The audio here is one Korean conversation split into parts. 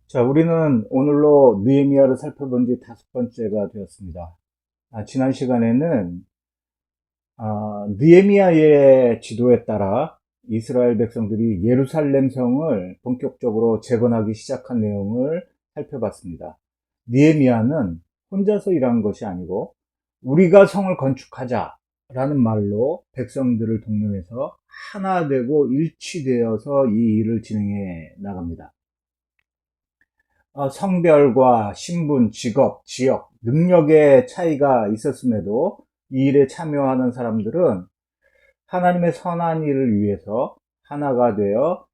자, 우리는 오늘로 느헤미야를 살펴본 지 5번째가 되었습니다. 지난 시간에는 느헤미야의 지도에 따라 이스라엘 백성들이 예루살렘 성을 본격적으로 재건하기 시작한 내용을 살펴봤습니다. 느헤미야는 혼자서 일한 것이 아니고 우리가 성을 건축하자라는 말로 백성들을 독려해서 하나 되고 일치되어서 이 일을 진행해 나갑니다. 성별과 신분, 직업, 지역, 능력의 차이가 있었음에도 이 일에 참여하는 사람들은 하나님의 선한 일을 위해서 하나가 되어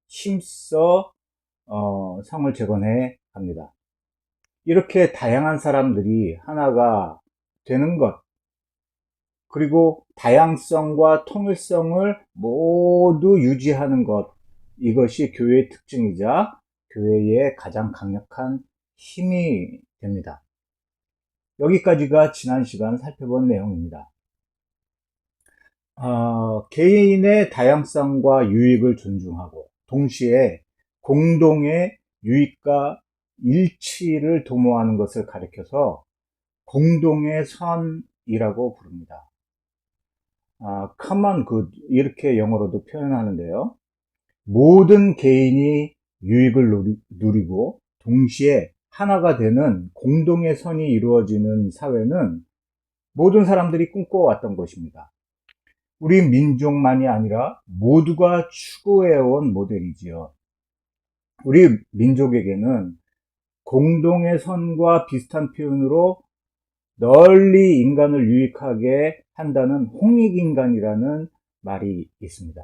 힘써 성을 재건해 갑니다. 이렇게 다양한 사람들이 하나가 되는 것, 그리고 다양성과 통일성을 모두 유지하는 것, 이것이 교회의 특징이자 교회의 가장 강력한 힘이 됩니다. 여기까지가 지난 시간 살펴본 내용입니다. 개인의 다양성과 유익을 존중하고 동시에 공동의 유익과 일치를 도모하는 것을 가리켜서 공동의 선이라고 부릅니다. common good 이렇게 영어로도 표현하는데요. 모든 개인이 유익을 누리고 동시에 하나가 되는 공동의 선이 이루어지는 사회는 모든 사람들이 꿈꿔왔던 것입니다. 우리 민족만이 아니라 모두가 추구해온 모델이지요. 우리 민족에게는 공동의 선과 비슷한 표현으로 널리 인간을 유익하게 한다는 홍익인간이라는 말이 있습니다.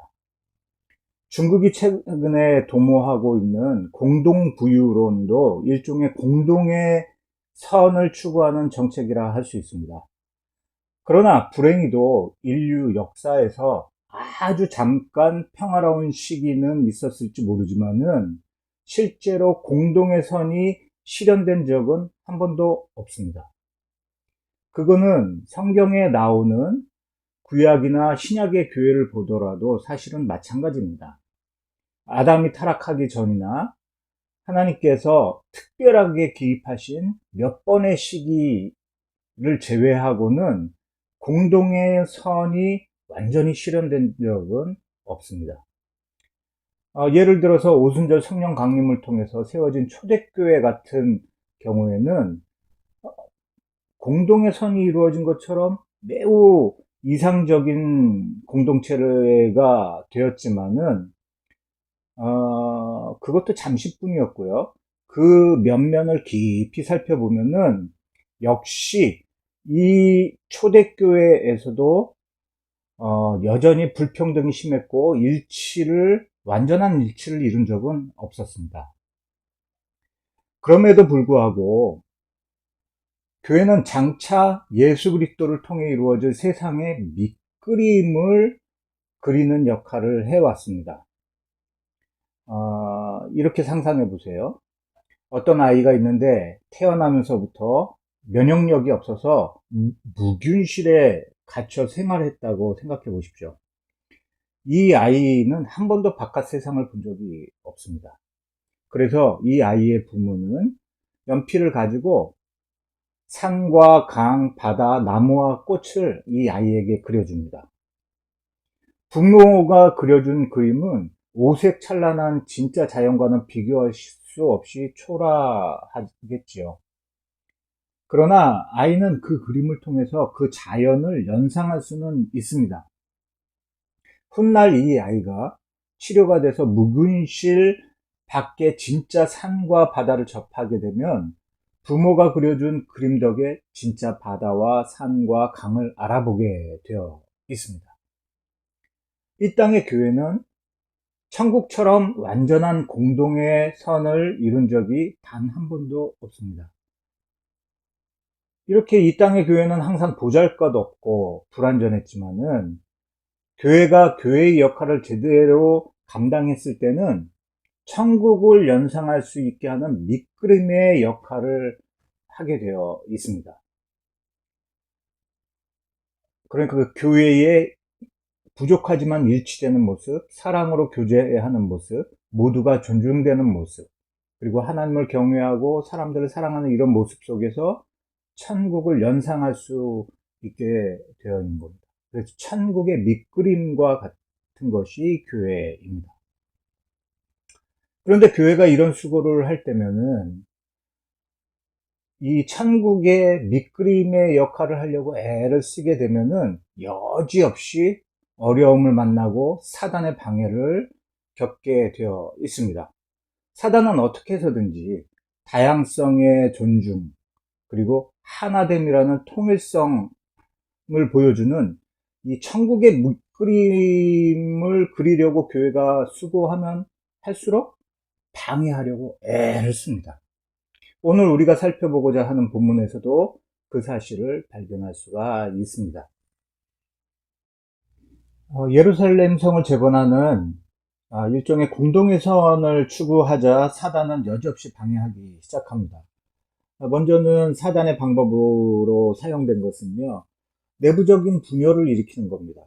중국이 최근에 도모하고 있는 공동부유론도 일종의 공동의 선을 추구하는 정책이라 할 수 있습니다. 그러나 불행히도 인류 역사에서 아주 잠깐 평화로운 시기는 있었을지 모르지만은 실제로 공동의 선이 실현된 적은 한 번도 없습니다. 그거는 성경에 나오는 구약이나 신약의 교회를 보더라도 사실은 마찬가지입니다. 아담이 타락하기 전이나 하나님께서 특별하게 기입하신 몇 번의 시기를 제외하고는 공동의 선이 완전히 실현된 적은 없습니다. 예를 들어서 오순절 성령 강림을 통해서 세워진 초대교회 같은 경우에는 공동의 선이 이루어진 것처럼 매우 이상적인 공동체가 되었지만은 그것도 잠시뿐이었고요. 그 면면을 깊이 살펴보면은 역시 이 초대교회에서도 여전히 불평등이 심했고 완전한 일치를 이룬 적은 없었습니다. 그럼에도 불구하고 교회는 장차 예수 그리스도를 통해 이루어질 세상의 밑그림을 그리는 역할을 해왔습니다. 이렇게 상상해 보세요. 어떤 아이가 있는데 태어나면서부터 면역력이 없어서 무균실에 갇혀 생활했다고 생각해 보십시오. 이 아이는 한 번도 바깥 세상을 본 적이 없습니다. 그래서 이 아이의 부모는 연필을 가지고 산과 강, 바다, 나무와 꽃을 이 아이에게 그려줍니다. 부모가 그려준 그림은 오색찬란한 진짜 자연과는 비교할 수 없이 초라하겠지요. 그러나 아이는 그 그림을 통해서 그 자연을 연상할 수는 있습니다. 훗날 이 아이가 치료가 돼서 묵은실 밖에 진짜 산과 바다를 접하게 되면 부모가 그려준 그림 덕에 진짜 바다와 산과 강을 알아보게 되어 있습니다. 이 땅의 교회는 천국처럼 완전한 공동의 선을 이룬 적이 단 한 번도 없습니다. 이렇게 이 땅의 교회는 항상 보잘것없고 불완전했지만은 교회가 교회의 역할을 제대로 감당했을 때는 천국을 연상할 수 있게 하는 밑그림의 역할을 하게 되어 있습니다. 그러니까 그 교회의 부족하지만 일치되는 모습, 사랑으로 교제하는 모습, 모두가 존중되는 모습, 그리고 하나님을 경외하고 사람들을 사랑하는 이런 모습 속에서 천국을 연상할 수 있게 되어 있는 겁니다. 그래서 천국의 밑그림과 같은 것이 교회입니다. 그런데 교회가 이런 수고를 할 때면은 이 천국의 밑그림의 역할을 하려고 애를 쓰게 되면은 여지없이 어려움을 만나고 사단의 방해를 겪게 되어 있습니다. 사단은 어떻게 해서든지 다양성의 존중, 그리고 하나됨이라는 통일성을 보여주는 이 천국의 밑그림을 그리려고 교회가 수고하면 할수록 방해하려고 애를 씁니다. 오늘 우리가 살펴보고자 하는 본문에서도 그 사실을 발견할 수가 있습니다. 예루살렘 성을 재건하는 일종의 공동의 선을 추구하자 사단은 여지없이 방해하기 시작합니다. 먼저는 사단의 방법으로 사용된 것은요, 내부적인 분열을 일으키는 겁니다.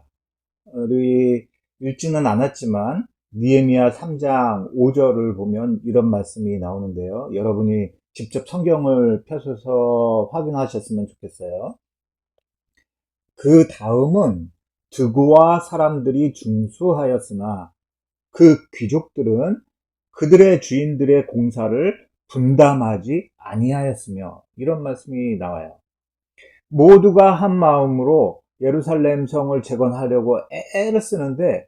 우리 읽지는 않았지만 느헤미야 3장 5절을 보면 이런 말씀이 나오는데요. 여러분이 직접 성경을 펴셔서 확인하셨으면 좋겠어요. 그 다음은 드고와 사람들이 중수하였으나 그 귀족들은 그들의 주인들의 공사를 분담하지 아니하였으며, 이런 말씀이 나와요. 모두가 한 마음으로 예루살렘 성을 재건하려고 애를 쓰는데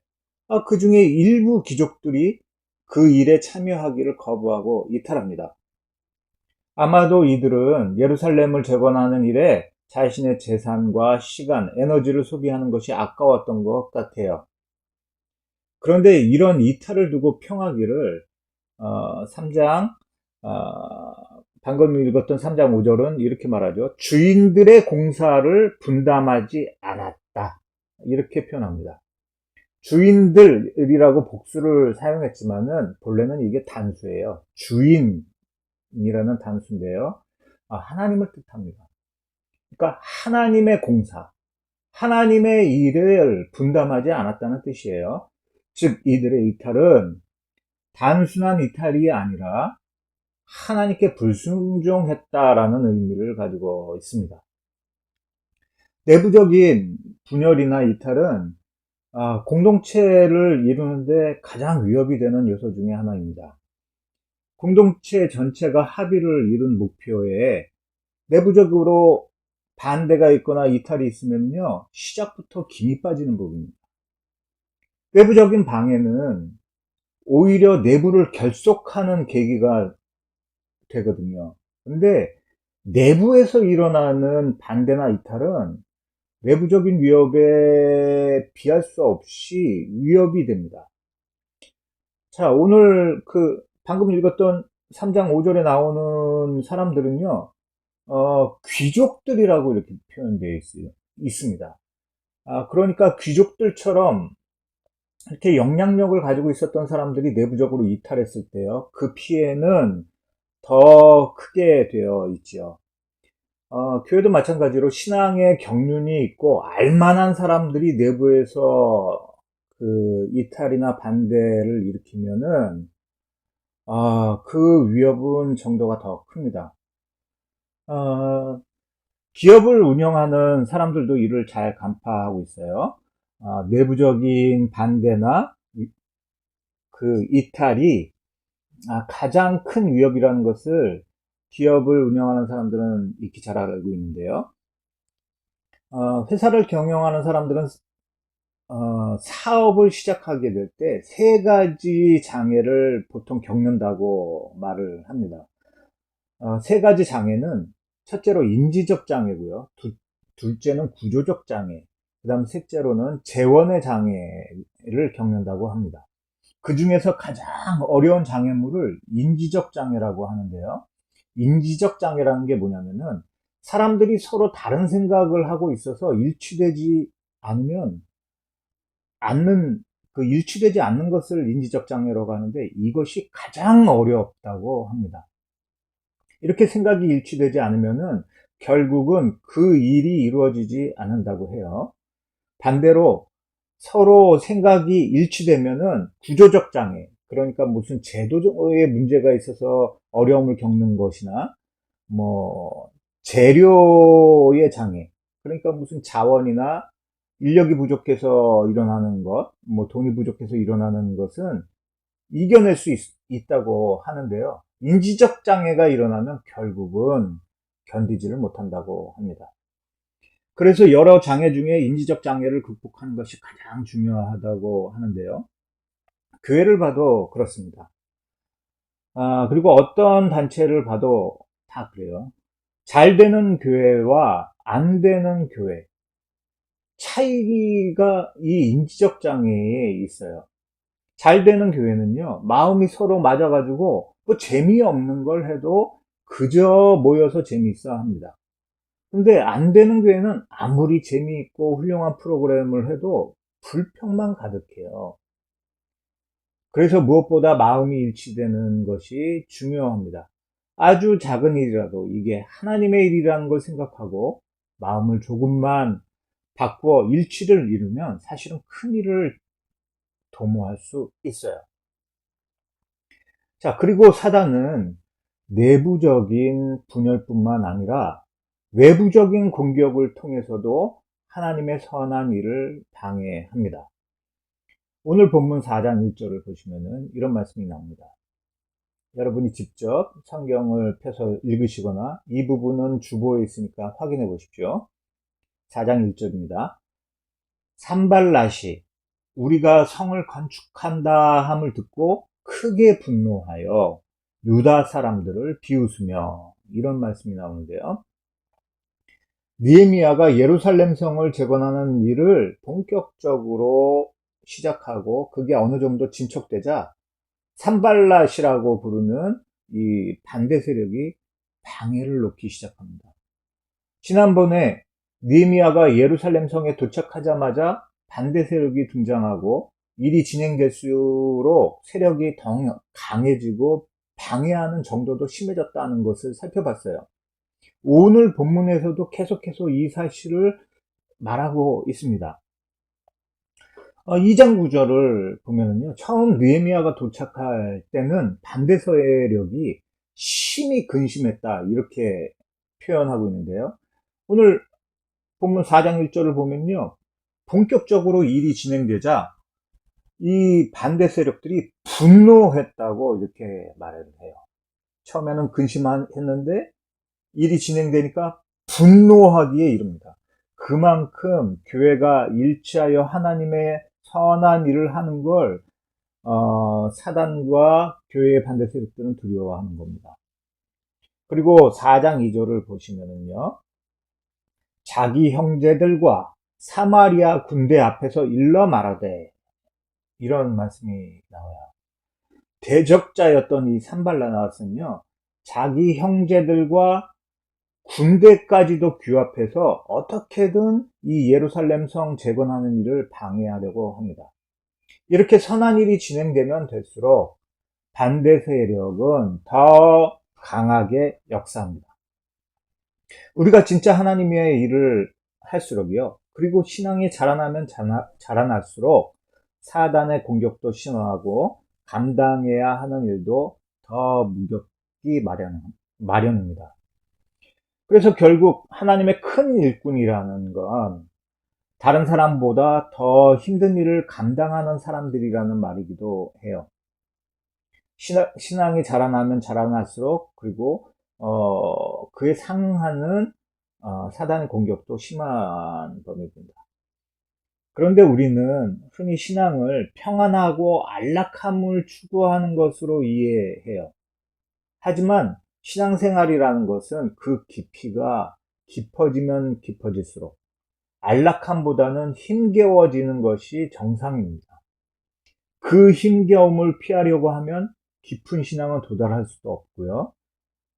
그 중에 일부 귀족들이 그 일에 참여하기를 거부하고 이탈합니다. 아마도 이들은 예루살렘을 재건하는 일에 자신의 재산과 시간, 에너지를 소비하는 것이 아까웠던 것 같아요. 그런데 이런 이탈을 두고 평하기를 3장 방금 읽었던 3장 5절은 이렇게 말하죠. 주인들의 공사를 분담하지 않았다. 이렇게 표현합니다. 주인들이라고 복수를 사용했지만은 본래는 이게 단수예요. 주인이라는 단수인데요. 하나님을 뜻합니다. 그러니까 하나님의 공사, 하나님의 일을 분담하지 않았다는 뜻이에요. 즉 이들의 이탈은 단순한 이탈이 아니라 하나님께 불순종했다라는 의미를 가지고 있습니다. 내부적인 분열이나 이탈은 공동체를 이루는데 가장 위협이 되는 요소 중에 하나입니다. 공동체 전체가 합의를 이룬 목표에 내부적으로 반대가 있거나 이탈이 있으면요, 시작부터 김이 빠지는 부분입니다. 외부적인 방해는 오히려 내부를 결속하는 계기가 되거든요. 근데 내부에서 일어나는 반대나 이탈은 외부적인 위협에 비할 수 없이 위협이 됩니다. 자, 오늘 방금 읽었던 3장 5절에 나오는 사람들은요, 귀족들이라고 이렇게 표현되어 있습니다. 그러니까 귀족들처럼 이렇게 영향력을 가지고 있었던 사람들이 내부적으로 이탈했을 때요, 그 피해는 더 크게 되어 있죠. 교회도 마찬가지로 신앙의 경륜이 있고 알만한 사람들이 내부에서 그 이탈이나 반대를 일으키면은 그 위협은 정도가 더 큽니다. 기업을 운영하는 사람들도 이를 잘 간파하고 있어요. 내부적인 반대나 그 이탈이 가장 큰 위협이라는 것을 기업을 운영하는 사람들은 익히 잘 알고 있는데요. 회사를 경영하는 사람들은 사업을 시작하게 될 때 세 가지 장애를 보통 겪는다고 말을 합니다. 세 가지 장애는 첫째로 인지적 장애고요. 둘째는 구조적 장애, 그 다음 셋째로는 재원의 장애를 겪는다고 합니다. 그 중에서 가장 어려운 장애물을 인지적 장애라고 하는데요. 인지적 장애라는 게 뭐냐면은 사람들이 서로 다른 생각을 하고 있어서 일치되지 않는 것을 인지적 장애라고 하는데 이것이 가장 어렵다고 합니다. 이렇게 생각이 일치되지 않으면은 결국은 그 일이 이루어지지 않는다고 해요. 반대로 서로 생각이 일치되면은 구조적 장애, 그러니까 무슨 제도의 문제가 있어서 어려움을 겪는 것이나 뭐 재료의 장애, 그러니까 무슨 자원이나 인력이 부족해서 일어나는 것, 뭐 돈이 부족해서 일어나는 것은 이겨낼 수 있다고 하는데요. 인지적 장애가 일어나면 결국은 견디지를 못한다고 합니다. 그래서 여러 장애 중에 인지적 장애를 극복하는 것이 가장 중요하다고 하는데요. 교회를 봐도 그렇습니다. 그리고 어떤 단체를 봐도 다 그래요. 잘 되는 교회와 안 되는 교회. 차이가 이 인지적 장애에 있어요. 잘 되는 교회는요, 마음이 서로 맞아가지고, 뭐 재미없는 걸 해도 그저 모여서 재미있어 합니다. 근데 안 되는 교회는 아무리 재미있고 훌륭한 프로그램을 해도 불평만 가득해요. 그래서 무엇보다 마음이 일치되는 것이 중요합니다. 아주 작은 일이라도 이게 하나님의 일이라는 걸 생각하고 마음을 조금만 바꾸어 일치를 이루면 사실은 큰 일을 도모할 수 있어요. 자, 그리고 사단은 내부적인 분열뿐만 아니라 외부적인 공격을 통해서도 하나님의 선한 일을 방해합니다. 오늘 본문 4장 1절을 보시면은 이런 말씀이 나옵니다. 여러분이 직접 성경을 펴서 읽으시거나 이 부분은 주보에 있으니까 확인해 보십시오. 4장 1절입니다. 산발랏이 우리가 성을 건축한다 함을 듣고 크게 분노하여 유다 사람들을 비웃으며, 이런 말씀이 나오는데요. 느헤미야가 예루살렘 성을 재건하는 일을 본격적으로 시작하고 그게 어느 정도 진척되자 산발랏이라고 부르는 이 반대 세력이 방해를 놓기 시작합니다. 지난번에 느헤미야가 예루살렘 성에 도착하자마자 반대 세력이 등장하고 일이 진행될수록 세력이 더 강해지고 방해하는 정도도 심해졌다는 것을 살펴봤어요. 오늘 본문에서도 계속해서 이 사실을 말하고 있습니다. 2장 9절을 보면은요, 처음 느헤미야가 도착할 때는 반대 세력이 심히 근심했다, 이렇게 표현하고 있는데요. 오늘 본문 4장 1절을 보면요, 본격적으로 일이 진행되자 이 반대 세력들이 분노했다고 이렇게 말을 해요. 처음에는 근심했는데 일이 진행되니까 분노하기에 이릅니다. 그만큼 교회가 일치하여 하나님의 선한 일을 하는 걸 사단과 교회의 반대 세력들은 두려워하는 겁니다. 그리고 4장 2절을 보시면은요, 자기 형제들과 사마리아 군대 앞에서 일러 말하되, 이런 말씀이 나와요. 대적자였던 이 산발랏은요, 자기 형제들과 군대까지도 규합해서 어떻게든 이 예루살렘 성 재건하는 일을 방해하려고 합니다. 이렇게 선한 일이 진행되면 될수록 반대 세력은 더 강하게 역사합니다. 우리가 진짜 하나님의 일을 할수록요, 그리고 신앙이 자라나면 자라날수록 사단의 공격도 심하고 감당해야 하는 일도 더 무겁기 마련입니다. 그래서 결국 하나님의 큰 일꾼이라는 건 다른 사람보다 더 힘든 일을 감당하는 사람들이라는 말이기도 해요. 신앙이 자라나면 자라날수록, 그리고 그에 상응하는 사단의 공격도 심한 범위입니다. 그런데 우리는 흔히 신앙을 평안하고 안락함을 추구하는 것으로 이해해요. 하지만 신앙생활이라는 것은 그 깊이가 깊어지면 깊어질수록 안락함보다는 힘겨워지는 것이 정상입니다. 그 힘겨움을 피하려고 하면 깊은 신앙은 도달할 수도 없고요,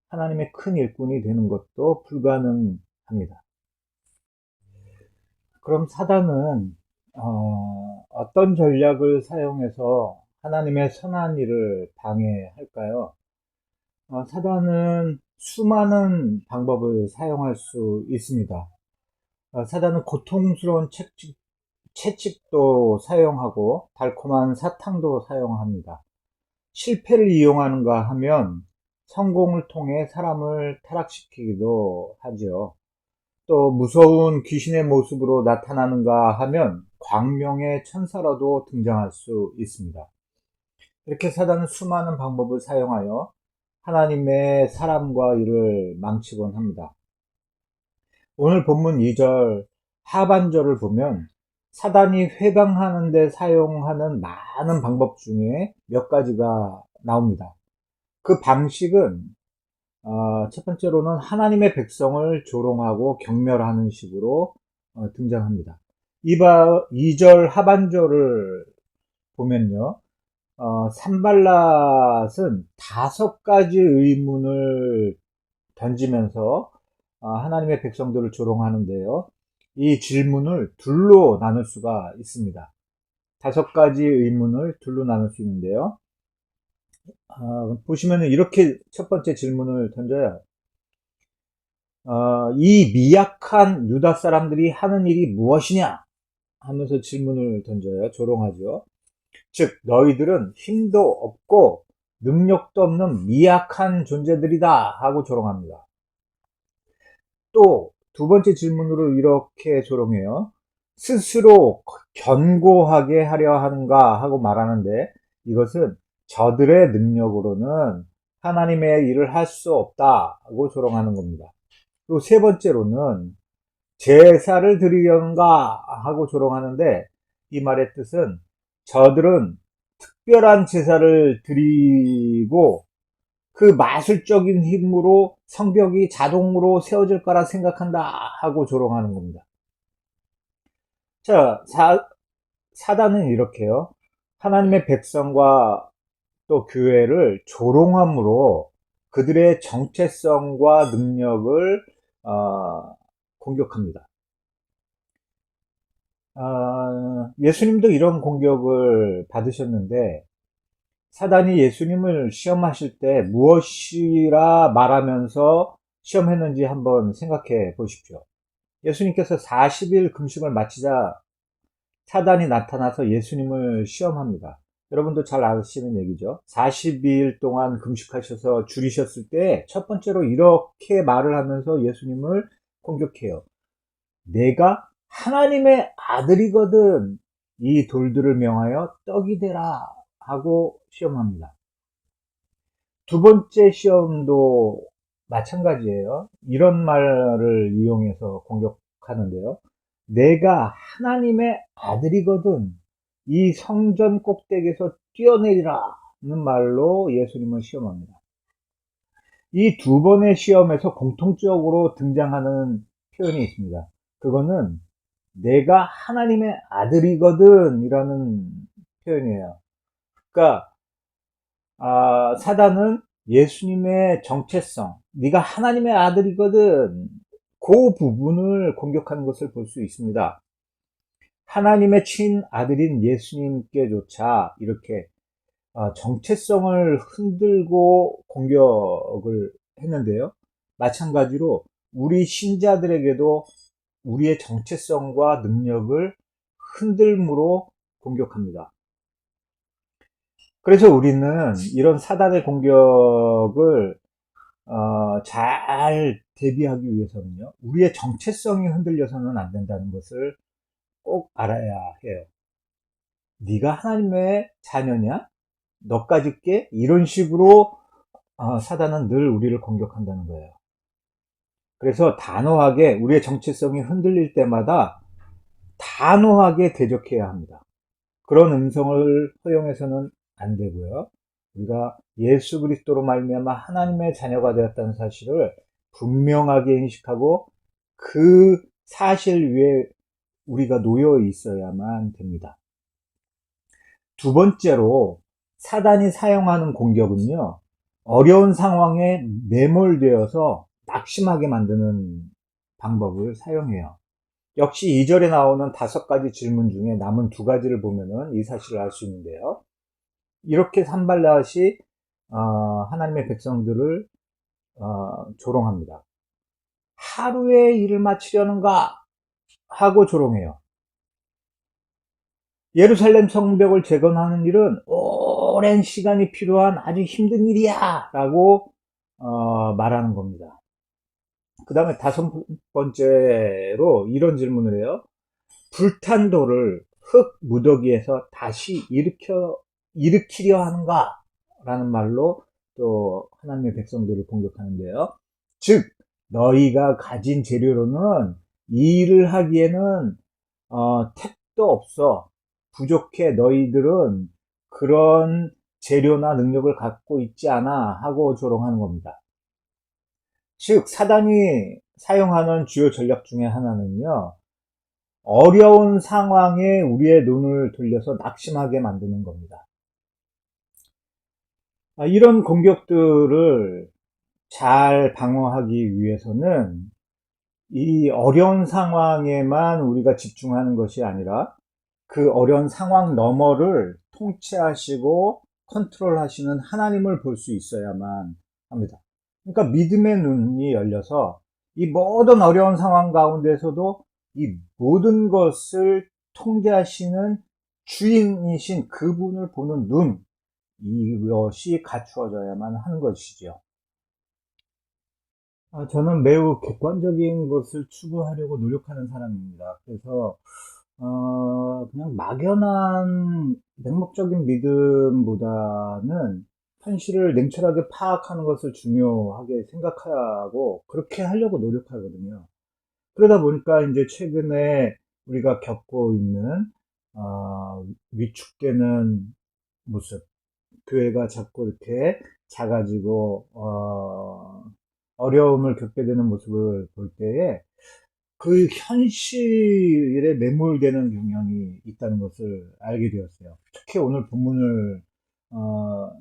하나님의 큰 일꾼이 되는 것도 불가능합니다. 그럼 사단은 어떤 전략을 사용해서 하나님의 선한 일을 방해할까요? 사단은 수많은 방법을 사용할 수 있습니다. 사단은 고통스러운 채찍도 사용하고 달콤한 사탕도 사용합니다. 실패를 이용하는가 하면 성공을 통해 사람을 타락시키기도 하죠. 또 무서운 귀신의 모습으로 나타나는가 하면 광명의 천사로도 등장할 수 있습니다. 이렇게 사단은 수많은 방법을 사용하여 하나님의 사람과 일을 망치곤 합니다. 오늘 본문 2절 하반절을 보면 사단이 회방하는 데 사용하는 많은 방법 중에 몇 가지가 나옵니다. 그 방식은 첫 번째로는 하나님의 백성을 조롱하고 경멸하는 식으로 등장합니다. 2절 하반절을 보면요. 산발랏은 5가지 의문을 던지면서 하나님의 백성들을 조롱하는데요. 이 질문을 둘로 나눌 수가 있습니다. 5가지 의문을 둘로 나눌 수 있는데요. 보시면 이렇게 첫 번째 질문을 던져요. 이 미약한 유다 사람들이 하는 일이 무엇이냐? 하면서 질문을 던져요. 조롱하죠. 즉 너희들은 힘도 없고 능력도 없는 미약한 존재들이다 하고 조롱합니다. 또 두 번째 질문으로 이렇게 조롱해요. 스스로 견고하게 하려 하는가 하고 말하는데 이것은 저들의 능력으로는 하나님의 일을 할 수 없다고 조롱하는 겁니다. 또 세 번째로는 제사를 드리려는가 하고 조롱하는데 이 말의 뜻은 저들은 특별한 제사를 드리고 그 마술적인 힘으로 성벽이 자동으로 세워질 거라 생각한다 하고 조롱하는 겁니다. 자, 사단은 이렇게요. 하나님의 백성과 또 교회를 조롱함으로 그들의 정체성과 능력을 공격합니다. 예수님도 이런 공격을 받으셨는데 사단이 예수님을 시험하실 때 무엇이라 말하면서 시험했는지 한번 생각해 보십시오. 예수님께서 40일 금식을 마치자 사단이 나타나서 예수님을 시험합니다. 여러분도 잘 아시는 얘기죠. 42일 동안 금식하셔서 줄이셨을 때 첫 번째로 이렇게 말을 하면서 예수님을 공격해요. 내가 하나님의 아들이거든 이 돌들을 명하여 떡이 되라 하고 시험합니다. 두 번째 시험도 마찬가지예요. 이런 말을 이용해서 공격하는데요. 내가 하나님의 아들이거든 이 성전 꼭대기에서 뛰어내리라는 말로 예수님을 시험합니다. 이 두 번의 시험에서 공통적으로 등장하는 표현이 있습니다. 그거는 내가 하나님의 아들이거든 이라는 표현이에요. 그러니까 사단은 예수님의 정체성, 네가 하나님의 아들이거든 그 부분을 공격하는 것을 볼 수 있습니다. 하나님의 친아들인 예수님께조차 이렇게 정체성을 흔들고 공격을 했는데요. 마찬가지로 우리 신자들에게도 우리의 정체성과 능력을 흔들므로 공격합니다. 그래서 우리는 이런 사단의 공격을 잘 대비하기 위해서는요. 우리의 정체성이 흔들려서는 안 된다는 것을 꼭 알아야 해요. 네가 하나님의 자녀냐? 너까지 게? 이런 식으로 사단은 늘 우리를 공격한다는 거예요. 그래서 단호하게 우리의 정체성이 흔들릴 때마다 단호하게 대적해야 합니다. 그런 음성을 허용해서는 안 되고요. 우리가 예수 그리스도로 말미암아 하나님의 자녀가 되었다는 사실을 분명하게 인식하고 그 사실 위에 우리가 놓여 있어야만 됩니다. 두 번째로 사단이 사용하는 공격은요. 어려운 상황에 매몰되어서 낙심하게 만드는 방법을 사용해요. 역시 2절에 나오는 5가지 질문 중에 남은 2가지를 보면은 이 사실을 알 수 있는데요. 이렇게 산발랏이 하나님의 백성들을 조롱합니다. 하루에 일을 마치려는가 하고 조롱해요. 예루살렘 성벽을 재건하는 일은 오랜 시간이 필요한 아주 힘든 일이야 라고 말하는 겁니다. 그 다음에 5번째로 이런 질문을 해요. 불탄 돌을 흙 무더기에서 다시 일으키려 하는가? 라는 말로 또 하나님의 백성들을 공격하는데요. 즉 너희가 가진 재료로는 이 일을 하기에는 택도 없어. 부족해. 너희들은 그런 재료나 능력을 갖고 있지 않아 하고 조롱하는 겁니다. 즉 사단이 사용하는 주요 전략 중에 하나는요, 어려운 상황에 우리의 눈을 돌려서 낙심하게 만드는 겁니다. 이런 공격들을 잘 방어하기 위해서는 이 어려운 상황에만 우리가 집중하는 것이 아니라 그 어려운 상황 너머를 통치하시고 컨트롤하시는 하나님을 볼 수 있어야만 합니다. 그러니까 믿음의 눈이 열려서 이 모든 어려운 상황 가운데서도 이 모든 것을 통제하시는 주인이신 그분을 보는 눈, 이것이 갖추어져야만 하는 것이죠. 저는 매우 객관적인 것을 추구하려고 노력하는 사람입니다. 그래서 그냥 막연한 맹목적인 믿음보다는 현실을 냉철하게 파악하는 것을 중요하게 생각하고 그렇게 하려고 노력하거든요. 그러다 보니까 이제 최근에 우리가 겪고 있는 위축되는 모습, 교회가 자꾸 이렇게 작아지고 어려움을 겪게 되는 모습을 볼 때에 그 현실에 매몰되는 경향이 있다는 것을 알게 되었어요. 특히 오늘 본문을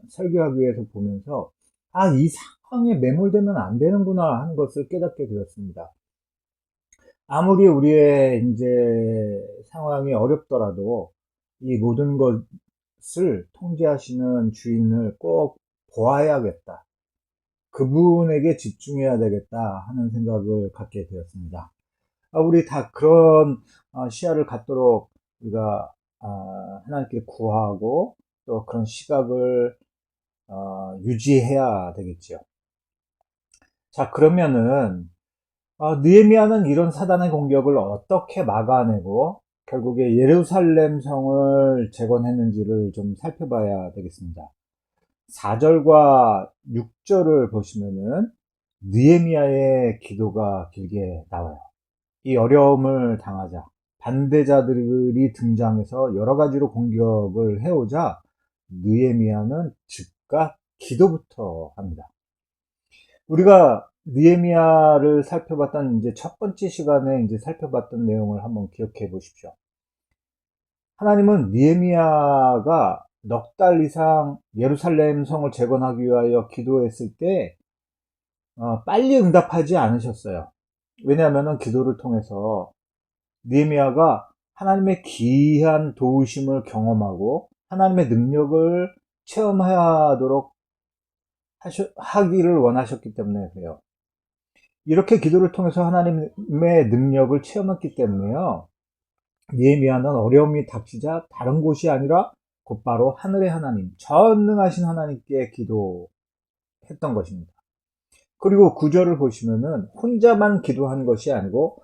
설교하기 위해서 보면서 이 상황에 매몰되면 안 되는구나 하는 것을 깨닫게 되었습니다. 아무리 우리의 이제 상황이 어렵더라도 이 모든 것을 통제하시는 주인을 꼭 보아야겠다. 그분에게 집중해야 되겠다 하는 생각을 갖게 되었습니다. 우리 다 그런 시야를 갖도록 우리가 하나님께 구하고 또 그런 시각을 유지해야 되겠죠. 자, 그러면은 느헤미야는 이런 사단의 공격을 어떻게 막아내고 결국에 예루살렘 성을 재건했는지를 좀 살펴봐야 되겠습니다. 4절과 6절을 보시면은 느헤미야의 기도가 길게 나와요. 이 어려움을 당하자 반대자들이 등장해서 여러 가지로 공격을 해오자 느헤미야는 즉각 기도부터 합니다. 우리가 느헤미야를 살펴봤던 이제 첫 번째 시간에 이제 살펴봤던 내용을 한번 기억해 보십시오. 하나님은 느헤미야가 넉 달 이상 예루살렘 성을 재건하기 위하여 기도했을 때 빨리 응답하지 않으셨어요. 왜냐하면 기도를 통해서 느헤미야가 하나님의 기이한 도우심을 경험하고 하나님의 능력을 체험하도록 하기를 원하셨기 때문에 그래요. 이렇게 기도를 통해서 하나님의 능력을 체험했기 때문에요. 느헤미야는 어려움이 닥치자 다른 곳이 아니라 곧바로 하늘의 하나님, 전능하신 하나님께 기도했던 것입니다. 그리고 구절을 보시면은 혼자만 기도한 것이 아니고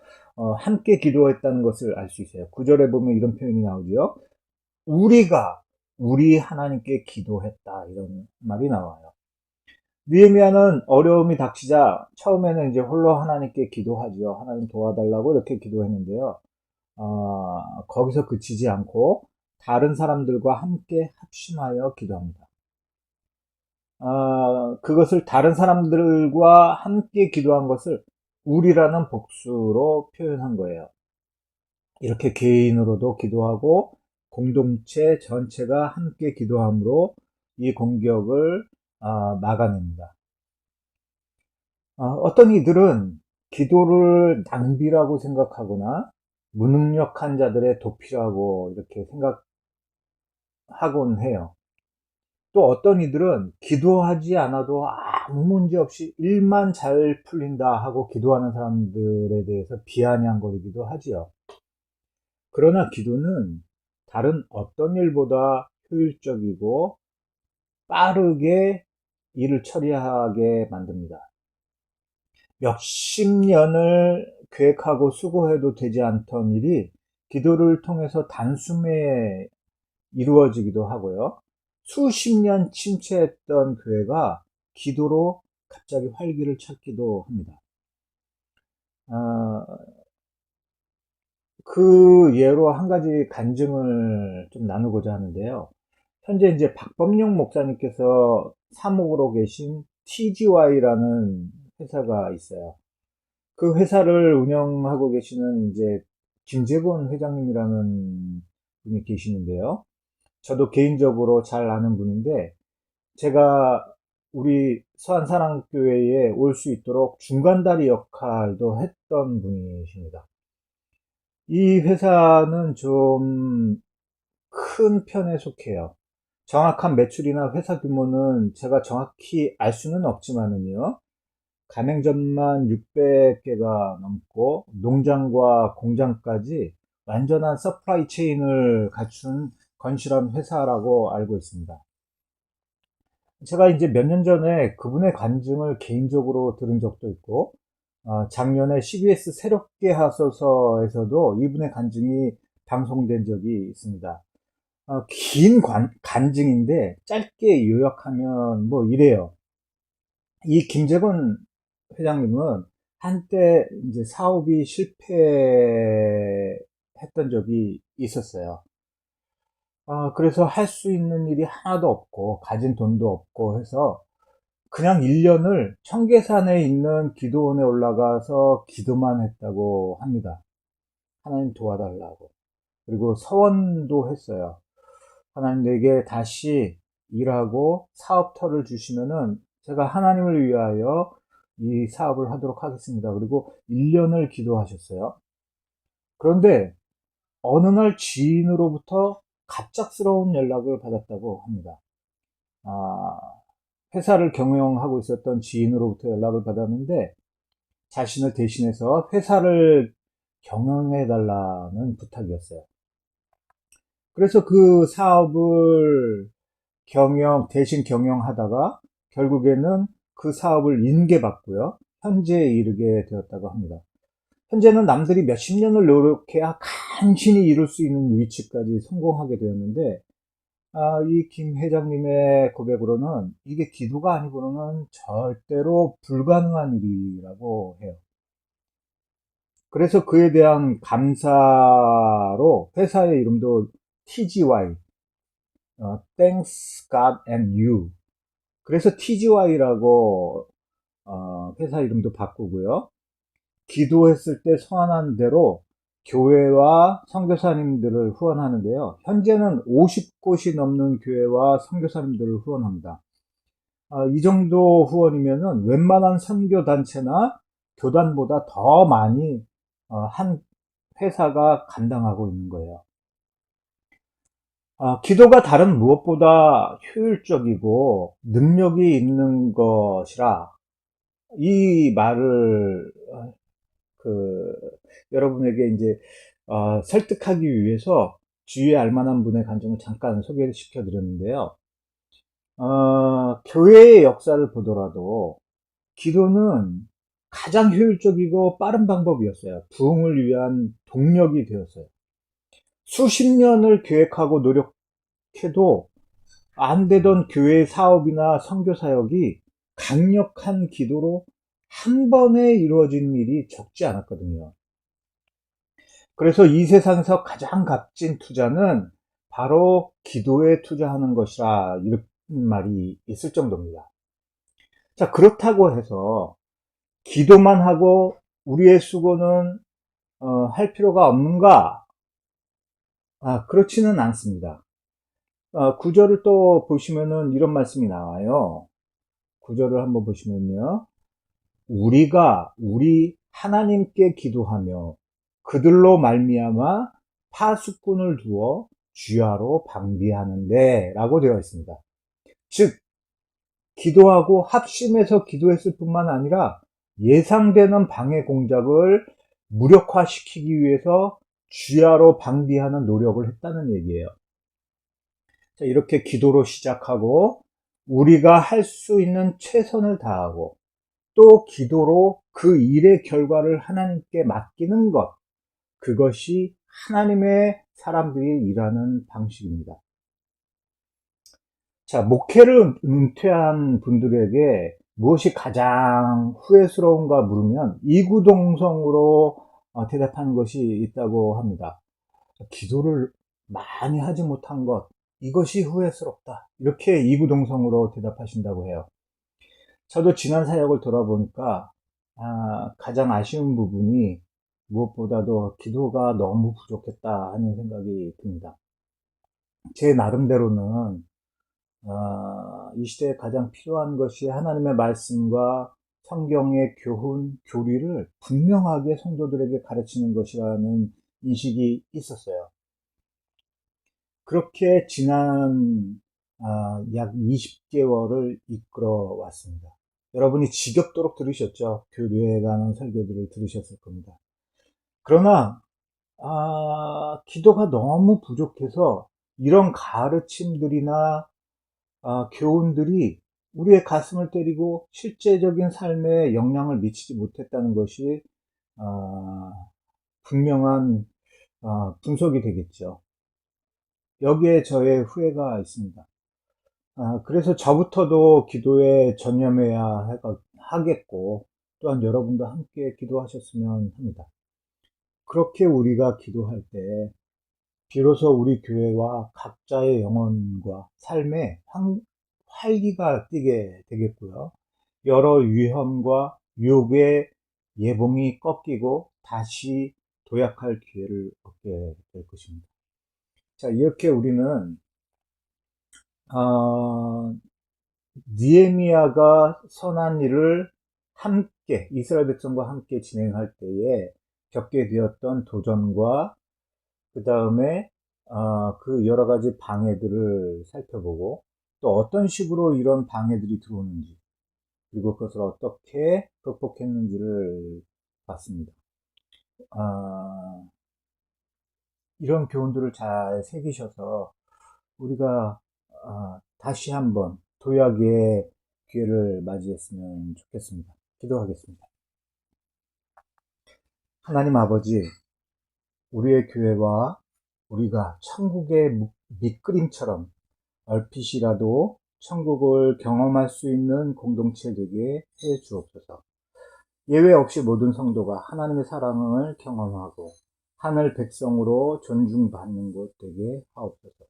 함께 기도했다는 것을 알 수 있어요. 구절에 보면 이런 표현이 나오죠. 우리가 우리 하나님께 기도했다 이런 말이 나와요. 느헤미야는 어려움이 닥치자 처음에는 이제 홀로 하나님께 기도하죠. 하나님 도와달라고 이렇게 기도했는데요. 거기서 그치지 않고 다른 사람들과 함께 합심하여 기도합니다. 그것을 다른 사람들과 함께 기도한 것을 우리라는 복수로 표현한 거예요. 이렇게 개인으로도 기도하고 공동체 전체가 함께 기도함으로 이 공격을 막아냅니다. 어떤 이들은 기도를 낭비라고 생각하거나 무능력한 자들의 도피라고 이렇게 생각하곤 해요. 또 어떤 이들은 기도하지 않아도 아무 문제 없이 일만 잘 풀린다 하고 기도하는 사람들에 대해서 비아냥거리기도 하지요. 그러나 기도는 다른 어떤 일보다 효율적이고 빠르게 일을 처리하게 만듭니다. 몇십 년을 계획하고 수고해도 되지 않던 일이 기도를 통해서 단숨에 이루어지기도 하고요. 수십 년 침체했던 교회가 기도로 갑자기 활기를 찾기도 합니다. 그 예로 한 가지 간증을 좀 나누고자 하는데요. 현재 이제 박범용 목사님께서 사목으로 계신 TGY라는 회사가 있어요. 그 회사를 운영하고 계시는 이제 김재곤 회장님이라는 분이 계시는데요. 저도 개인적으로 잘 아는 분인데, 제가 우리 서한사랑교회에 올 수 있도록 중간다리 역할도 했던 분이십니다. 이 회사는 좀 큰 편에 속해요. 정확한 매출이나 회사 규모는 제가 정확히 알 수는 없지만은요, 가맹점만 600개가 넘고 농장과 공장까지 완전한 서플라이 체인을 갖춘 건실한 회사라고 알고 있습니다. 제가 이제 몇 년 전에 그분의 간증을 개인적으로 들은 적도 있고, 작년에 CBS 새롭게 하소서에서도 이분의 간증이 방송된 적이 있습니다. 긴 간증인데 짧게 요약하면 뭐 이래요. 이 김재건 회장님은 한때 이제 사업이 실패했던 적이 있었어요. 그래서 할 수 있는 일이 하나도 없고 가진 돈도 없고 해서 그냥 1년을 청계산에 있는 기도원에 올라가서 기도만 했다고 합니다. 하나님 도와달라고. 그리고 서원도 했어요. 하나님 내게 다시 일하고 사업터를 주시면은 제가 하나님을 위하여 이 사업을 하도록 하겠습니다. 그리고 1년을 기도하셨어요. 그런데 어느 날 지인으로부터 갑작스러운 연락을 받았다고 합니다. 아, 회사를 경영하고 있었던 지인으로부터 연락을 받았는데 자신을 대신해서 회사를 경영해 달라는 부탁이었어요. 그래서 그 사업을 대신 경영하다가 결국에는 그 사업을 인계받고요. 현재에 이르게 되었다고 합니다. 현재는 남들이 몇십 년을 노력해야 간신히 이룰 수 있는 위치까지 성공하게 되었는데, 이 김 회장님의 고백으로는 이게 기도가 아니고는 절대로 불가능한 일이라고 해요. 그래서 그에 대한 감사로 회사의 이름도 TGY, Thanks God and You. 그래서 TGY라고 회사 이름도 바꾸고요. 기도했을 때 서한한 대로 교회와 선교사님들을 후원하는데요. 현재는 50곳이 넘는 교회와 선교사님들을 후원합니다. 이 정도 후원이면은 웬만한 선교단체나 교단보다 더 많이 한 회사가 감당하고 있는 거예요. 기도가 다른 무엇보다 효율적이고 능력이 있는 것이라 이 말을 여러분에게 이제 설득하기 위해서 주위에 알만한 분의 간증을 잠깐 소개시켜 드렸는데요. 교회의 역사를 보더라도 기도는 가장 효율적이고 빠른 방법이었어요. 부흥을 위한 동력이 되었어요. 수십 년을 계획하고 노력해도 안 되던 교회 사업이나 선교 사역이 강력한 기도로 한 번에 이루어진 일이 적지 않았거든요. 그래서 이 세상에서 가장 값진 투자는 바로 기도에 투자하는 것이라 이런 말이 있을 정도입니다. 자, 그렇다고 해서 기도만 하고 우리의 수고는 할 필요가 없는가? 그렇지는 않습니다. 구절을 또 보시면은 이런 말씀이 나와요. 구절을 한번 보시면요. 우리가 우리 하나님께 기도하며 그들로 말미암아 파수꾼을 두어 주야로 방비하는데 라고 되어 있습니다. 즉 기도하고 합심해서 기도했을 뿐만 아니라 예상되는 방해 공작을 무력화시키기 위해서 주야로 방비하는 노력을 했다는 얘기예요. 자, 이렇게 기도로 시작하고 우리가 할 수 있는 최선을 다하고 또 기도로 그 일의 결과를 하나님께 맡기는 것, 그것이 하나님의 사람들이 일하는 방식입니다. 자, 목회를 은퇴한 분들에게 무엇이 가장 후회스러운가 물으면 이구동성으로 대답하는 것이 있다고 합니다. 기도를 많이 하지 못한 것, 이것이 후회스럽다. 이렇게 이구동성으로 대답하신다고 해요. 저도 지난 사역을 돌아보니까 가장 아쉬운 부분이 무엇보다도 기도가 너무 부족했다 하는 생각이 듭니다. 제 나름대로는 이 시대에 가장 필요한 것이 하나님의 말씀과 성경의 교훈, 교리를 분명하게 성도들에게 가르치는 것이라는 인식이 있었어요. 그렇게 지난 약 20개월을 이끌어 왔습니다. 여러분이 지겹도록 들으셨죠? 교류에 관한 설교들을 들으셨을 겁니다. 그러나 기도가 너무 부족해서 이런 가르침들이나 교훈들이 우리의 가슴을 때리고 실제적인 삶에 영향을 미치지 못했다는 것이 분명한 분석이 되겠죠. 여기에 저의 후회가 있습니다. 그래서 저부터도 기도에 전념해야 하겠고, 또한 여러분도 함께 기도하셨으면 합니다. 그렇게 우리가 기도할 때, 비로소 우리 교회와 각자의 영혼과 삶에 활기가 뛰게 되겠고요. 여러 위험과 유혹의 예봉이 꺾이고 다시 도약할 기회를 얻게 될 것입니다. 자, 이렇게 우리는 느헤미야가 선한 일을 함께 이스라엘 백성과 함께 진행할 때에 겪게 되었던 도전과 그 다음에 그 여러 가지 방해들을 살펴보고 또 어떤 식으로 이런 방해들이 들어오는지 그리고 그것을 어떻게 극복했는지를 봤습니다. 이런 교훈들을 잘 새기셔서 우리가 다시 한번 도약의 기회를 맞이했으면 좋겠습니다. 기도하겠습니다. 하나님 아버지, 우리의 교회와 우리가 천국의 밑그림처럼 얼핏이라도 천국을 경험할 수 있는 공동체 되게 해 주옵소서. 예외 없이 모든 성도가 하나님의 사랑을 경험하고 하늘 백성으로 존중받는 곳 되게 하옵소서.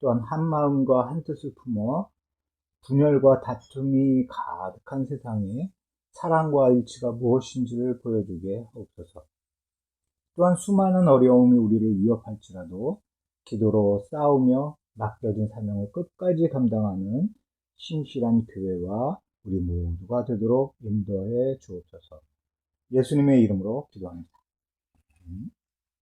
또한 한 마음과 한 뜻을 품어 분열과 다툼이 가득한 세상에 사랑과 일치가 무엇인지를 보여주게 하옵소서. 또한 수많은 어려움이 우리를 위협할지라도 기도로 싸우며 맡겨진 사명을 끝까지 감당하는 신실한 교회와 우리 모두가 되도록 인도해 주옵소서. 예수님의 이름으로 기도합니다.